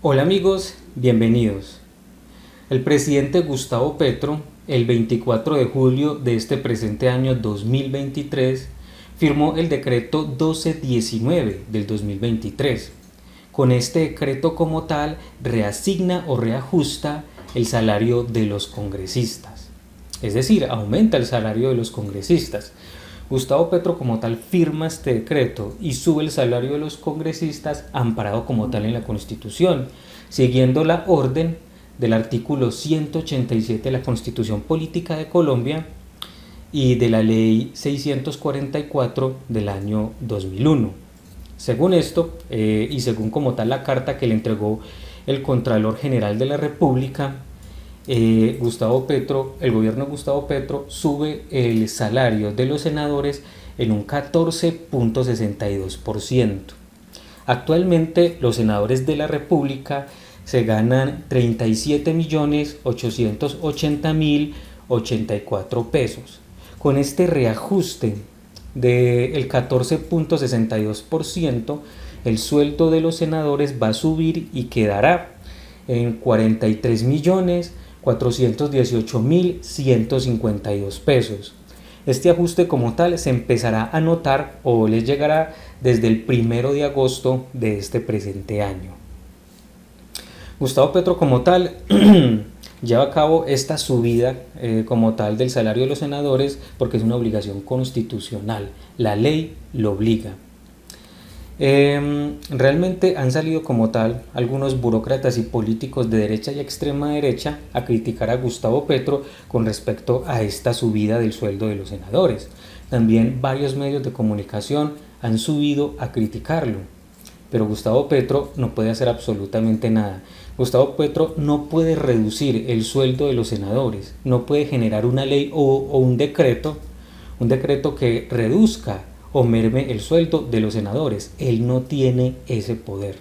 Hola amigos, bienvenidos. El presidente Gustavo Petro, el 24 de julio de este presente año 2023, firmó el decreto 1219 del 2023. Con este decreto como tal, reasigna o reajusta el salario de los congresistas. Es decir, aumenta el salario de los congresistas. Gustavo Petro como tal firma este decreto y sube el salario de los congresistas amparado como tal en la Constitución, siguiendo la orden del artículo 187 de la Constitución Política de Colombia y de la Ley 644 del año 2001. Según esto, y según como tal la carta que le entregó el Contralor General de la República, el gobierno de Gustavo Petro sube el salario de los senadores en un 14.62%. Actualmente los senadores de la República se ganan 37.880.084 pesos. Con este reajuste del 14.62%, el sueldo de los senadores va a subir y quedará en 43.418.152 pesos. Este ajuste como tal se empezará a notar o les llegará desde el 1 de agosto de este presente año. Gustavo Petro como tal lleva a cabo esta subida como tal del salario de los senadores porque es una obligación constitucional, la ley lo obliga. Realmente han salido como tal algunos burócratas y políticos de derecha y extrema derecha a criticar a Gustavo Petro con respecto a esta subida del sueldo de los senadores. También varios medios de comunicación han subido a criticarlo, pero Gustavo Petro no puede hacer absolutamente nada. Gustavo Petro no puede reducir el sueldo de los senadores, no puede generar una ley o un decreto que reduzca o merme el sueldo de los senadores. Él no tiene ese poder.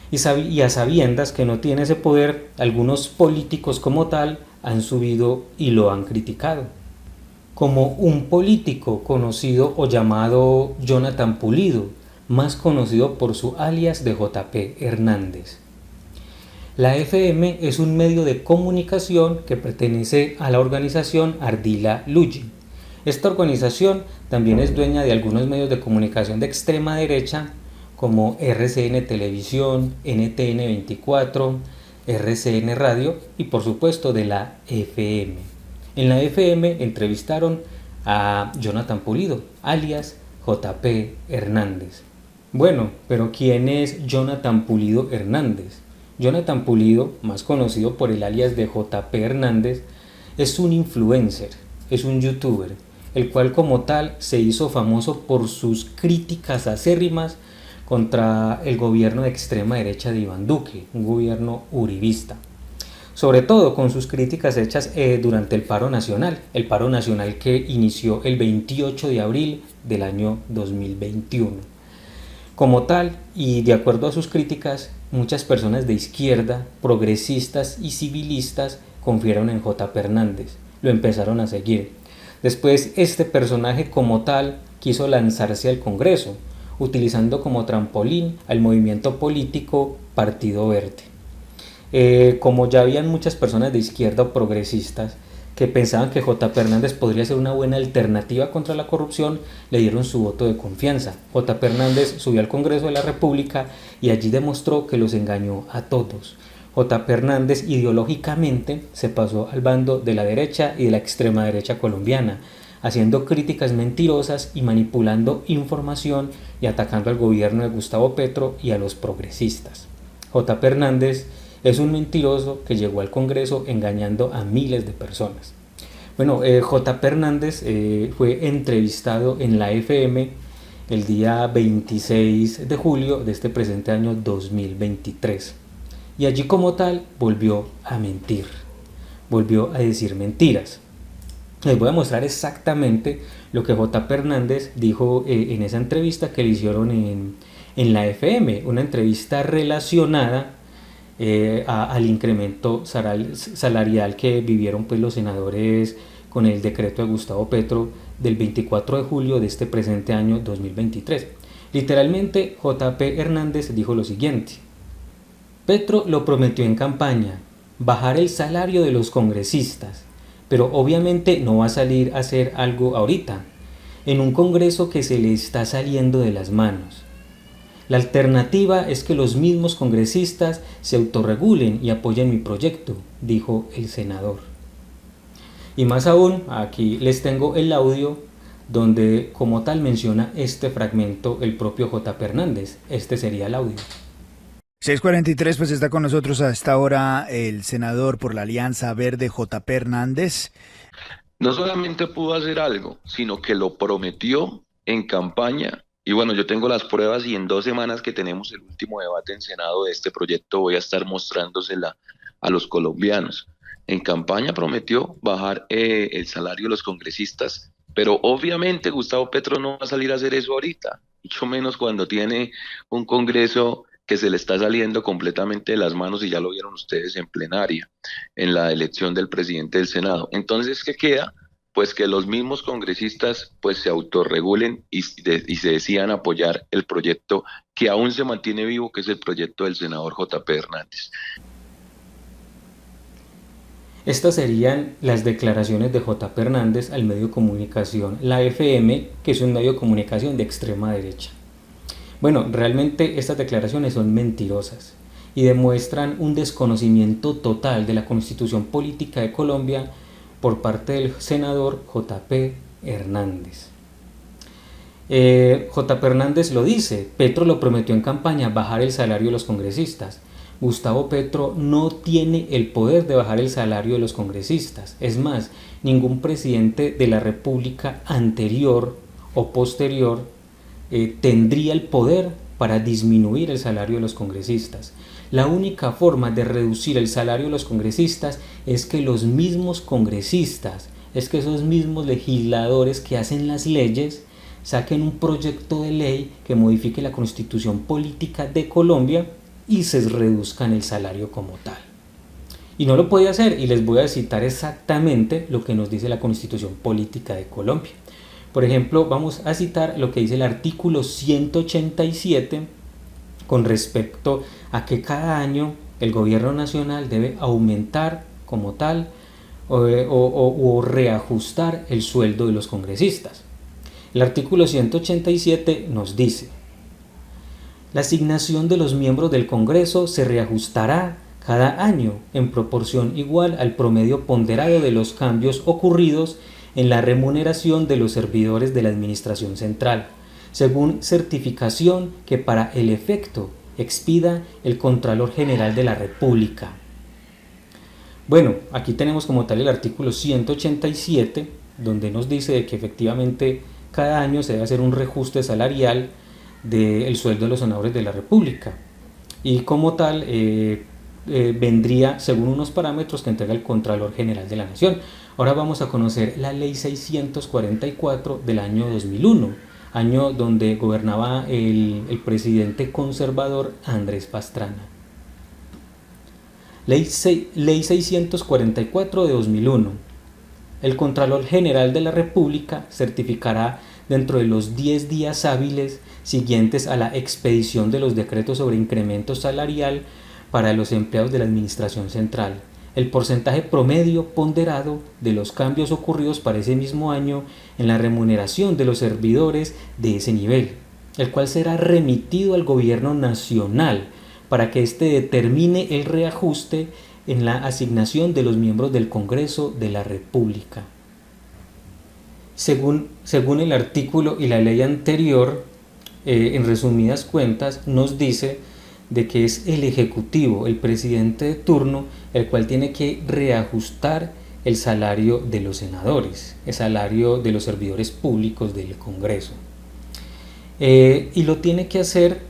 Y a sabiendas que no tiene ese poder, algunos políticos como tal han subido y lo han criticado. Como un político conocido o llamado Jonathan Pulido, más conocido por su alias de JP Hernández. La FM es un medio de comunicación que pertenece a la organización Ardila Luji. Esta organización también es dueña de algunos medios de comunicación de extrema derecha como RCN Televisión, NTN 24, RCN Radio y por supuesto de la FM. En la FM entrevistaron a Jonathan Pulido, alias JP Hernández. Bueno, pero ¿quién es Jonathan Pulido Hernández? Jonathan Pulido, más conocido por el alias de JP Hernández, es un influencer, es un youtuber, el cual como tal se hizo famoso por sus críticas acérrimas contra el gobierno de extrema derecha de Iván Duque, un gobierno uribista. Sobre todo con sus críticas hechas durante el paro nacional que inició el 28 de abril del año 2021. Como tal, y de acuerdo a sus críticas, muchas personas de izquierda, progresistas y civilistas confiaron en JP Hernández, lo empezaron a seguir. Después este personaje como tal quiso lanzarse al Congreso, utilizando como trampolín al movimiento político Partido Verde. Como ya habían muchas personas de izquierda o progresistas que pensaban que JP Hernández podría ser una buena alternativa contra la corrupción, le dieron su voto de confianza. JP Hernández subió al Congreso de la República y allí demostró que los engañó a todos. JP Hernández ideológicamente se pasó al bando de la derecha y de la extrema derecha colombiana, haciendo críticas mentirosas y manipulando información y atacando al gobierno de Gustavo Petro y a los progresistas. JP Hernández es un mentiroso que llegó al Congreso engañando a miles de personas. Bueno, JP Hernández fue entrevistado en la FM el día 26 de julio de este presente año 2023. Y allí como tal volvió a mentir, volvió a decir mentiras. Les voy a mostrar exactamente lo que JP Hernández dijo en esa entrevista que le hicieron en la FM, una entrevista relacionada al incremento salarial que vivieron pues, los senadores con el decreto de Gustavo Petro del 24 de julio de este presente año 2023. Literalmente, JP Hernández dijo lo siguiente: Petro lo prometió en campaña, bajar el salario de los congresistas, pero obviamente no va a salir a hacer algo ahorita, en un Congreso que se le está saliendo de las manos. La alternativa es que los mismos congresistas se autorregulen y apoyen mi proyecto, dijo el senador. Y más aún, aquí les tengo el audio donde como tal menciona este fragmento el propio J. Hernández. Este sería el audio. 6:43, pues está con nosotros a esta hora el senador por la Alianza Verde, J.P. Hernández. No solamente pudo hacer algo, sino que lo prometió en campaña. Y bueno, yo tengo las pruebas y en 2 semanas que tenemos el último debate en Senado de este proyecto voy a estar mostrándosela a los colombianos. En campaña prometió bajar el salario de los congresistas, pero obviamente Gustavo Petro no va a salir a hacer eso ahorita, mucho menos cuando tiene un Congreso que se le está saliendo completamente de las manos y ya lo vieron ustedes en plenaria, en la elección del presidente del Senado. Entonces, ¿qué queda? Pues que los mismos congresistas pues se autorregulen y se decidan apoyar el proyecto que aún se mantiene vivo, que es el proyecto del senador J.P. Hernández. Estas serían las declaraciones de J.P. Hernández al medio de comunicación La FM, que es un medio de comunicación de extrema derecha. Bueno, realmente estas declaraciones son mentirosas y demuestran un desconocimiento total de la Constitución Política de Colombia por parte del senador J.P. Hernández. J.P. Hernández lo dice, Petro lo prometió en campaña bajar el salario de los congresistas. Gustavo Petro no tiene el poder de bajar el salario de los congresistas. Es más, ningún presidente de la República anterior o posterior tendría el poder para disminuir el salario de los congresistas. La única forma de reducir el salario de los congresistas es que los mismos congresistas, es que esos mismos legisladores que hacen las leyes, saquen un proyecto de ley que modifique la Constitución Política de Colombia y se reduzcan el salario como tal. Y no lo puede hacer, y les voy a citar exactamente lo que nos dice la Constitución Política de Colombia. Por ejemplo, vamos a citar lo que dice el artículo 187 con respecto a que cada año el gobierno nacional debe aumentar como tal o reajustar el sueldo de los congresistas. El artículo 187 nos dice: la asignación de los miembros del Congreso se reajustará cada año en proporción igual al promedio ponderado de los cambios ocurridos en la remuneración de los servidores de la Administración Central, según certificación que para el efecto expida el Contralor General de la República. Bueno, aquí tenemos como tal el artículo 187, donde nos dice de que efectivamente cada año se debe hacer un reajuste salarial del sueldo de los senadores de la República, y como tal vendría según unos parámetros que entrega el Contralor General de la Nación. Ahora vamos a conocer la Ley 644 del año 2001, año donde gobernaba el presidente conservador Andrés Pastrana. Ley 644 de 2001. El Contralor General de la República certificará dentro de los 10 días hábiles siguientes a la expedición de los decretos sobre incremento salarial para los empleados de la Administración Central, el porcentaje promedio ponderado de los cambios ocurridos para ese mismo año en la remuneración de los servidores de ese nivel, el cual será remitido al Gobierno Nacional para que éste determine el reajuste en la asignación de los miembros del Congreso de la República. Según el artículo y la ley anterior, en resumidas cuentas, nos dice de que es el Ejecutivo, el presidente de turno, el cual tiene que reajustar el salario de los senadores, el salario de los servidores públicos del Congreso. Y lo tiene que hacer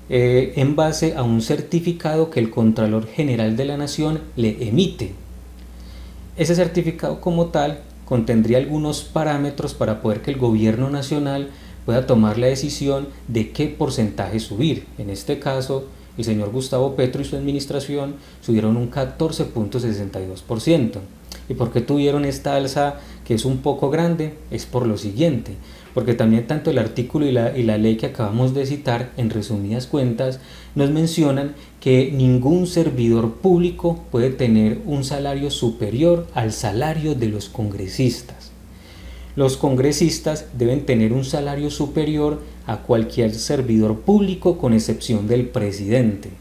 en base a un certificado que el Contralor General de la Nación le emite. Ese certificado como tal contendría algunos parámetros para poder que el gobierno nacional pueda tomar la decisión de qué porcentaje subir. En este caso, el señor Gustavo Petro y su administración subieron un 14.62%. ¿Y por qué tuvieron esta alza que es un poco grande es por lo siguiente, porque también tanto el artículo y la ley que acabamos de citar, en resumidas cuentas, nos mencionan que ningún servidor público puede tener un salario superior al salario de los congresistas. Los congresistas deben tener un salario superior a cualquier servidor público con excepción del presidente.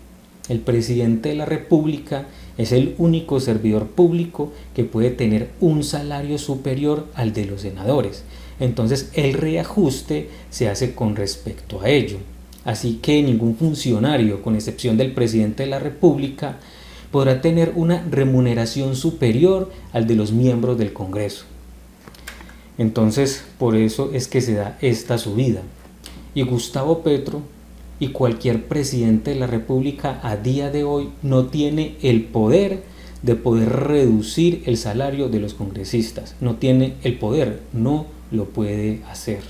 El presidente de la República es el único servidor público que puede tener un salario superior al de los senadores. Entonces el reajuste se hace con respecto a ello. Así que ningún funcionario, con excepción del presidente de la República, podrá tener una remuneración superior al de los miembros del Congreso. Entonces, por eso es que se da esta subida. Y Gustavo Petro y cualquier presidente de la República a día de hoy no tiene el poder de poder reducir el salario de los congresistas. No tiene el poder, no lo puede hacer.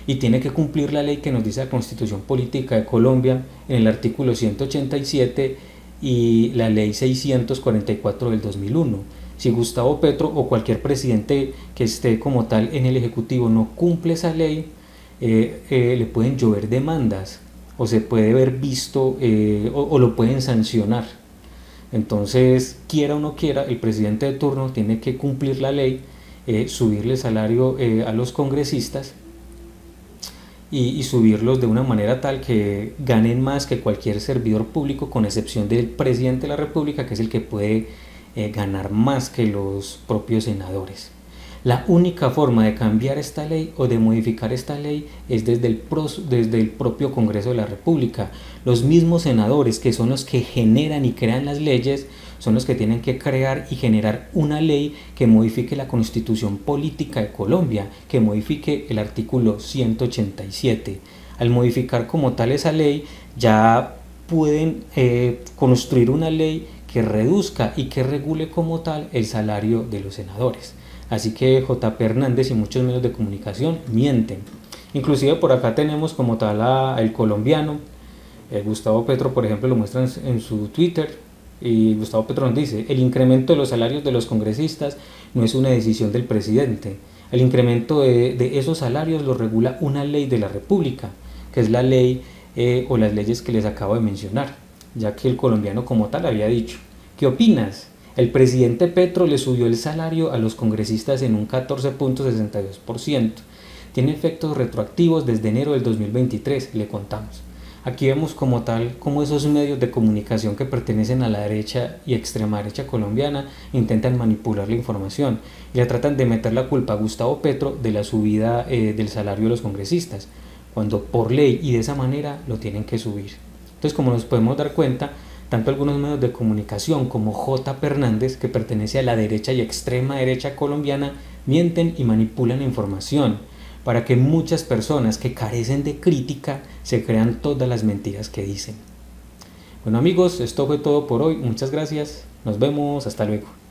Y tiene que cumplir la ley que nos dice la Constitución Política de Colombia en el artículo 187 y la ley 644 del 2001. Si Gustavo Petro o cualquier presidente que esté como tal en el Ejecutivo no cumple esa ley, le pueden llover demandas o se puede ver visto o lo pueden sancionar. Entonces, quiera o no quiera, el presidente de turno tiene que cumplir la ley, subirle el salario a los congresistas y subirlos de una manera tal que ganen más que cualquier servidor público, con excepción del presidente de la República, que es el que puede ganar más que los propios senadores. La única forma de cambiar esta ley o de modificar esta ley es desde el propio Congreso de la República. Los mismos senadores, que son los que generan y crean las leyes, son los que tienen que crear y generar una ley que modifique la Constitución Política de Colombia, que modifique el artículo 187. Al modificar como tal esa ley, ya pueden construir una ley que reduzca y que regule como tal el salario de los senadores. Así que J.P. Hernández y muchos medios de comunicación mienten. Inclusive por acá tenemos como tal el colombiano, Gustavo Petro, por ejemplo, lo muestra en su Twitter, y Gustavo Petro nos dice: el incremento de los salarios de los congresistas no es una decisión del presidente. El incremento de esos salarios lo regula una ley de la República, que es la ley o las leyes que les acabo de mencionar, ya que el colombiano como tal había dicho: ¿qué opinas? El presidente Petro le subió el salario a los congresistas en un 14.62%. Tiene efectos retroactivos desde enero del 2023, le contamos. Aquí vemos como tal cómo esos medios de comunicación que pertenecen a la derecha y extrema derecha colombiana intentan manipular la información y le tratan de meter la culpa a Gustavo Petro de la subida del salario de los congresistas, cuando por ley y de esa manera lo tienen que subir. Entonces, como nos podemos dar cuenta, tanto algunos medios de comunicación como J.P. Hernández, que pertenece a la derecha y extrema derecha colombiana, mienten y manipulan la información para que muchas personas que carecen de crítica se crean todas las mentiras que dicen. Bueno amigos, esto fue todo por hoy. Muchas gracias. Nos vemos. Hasta luego.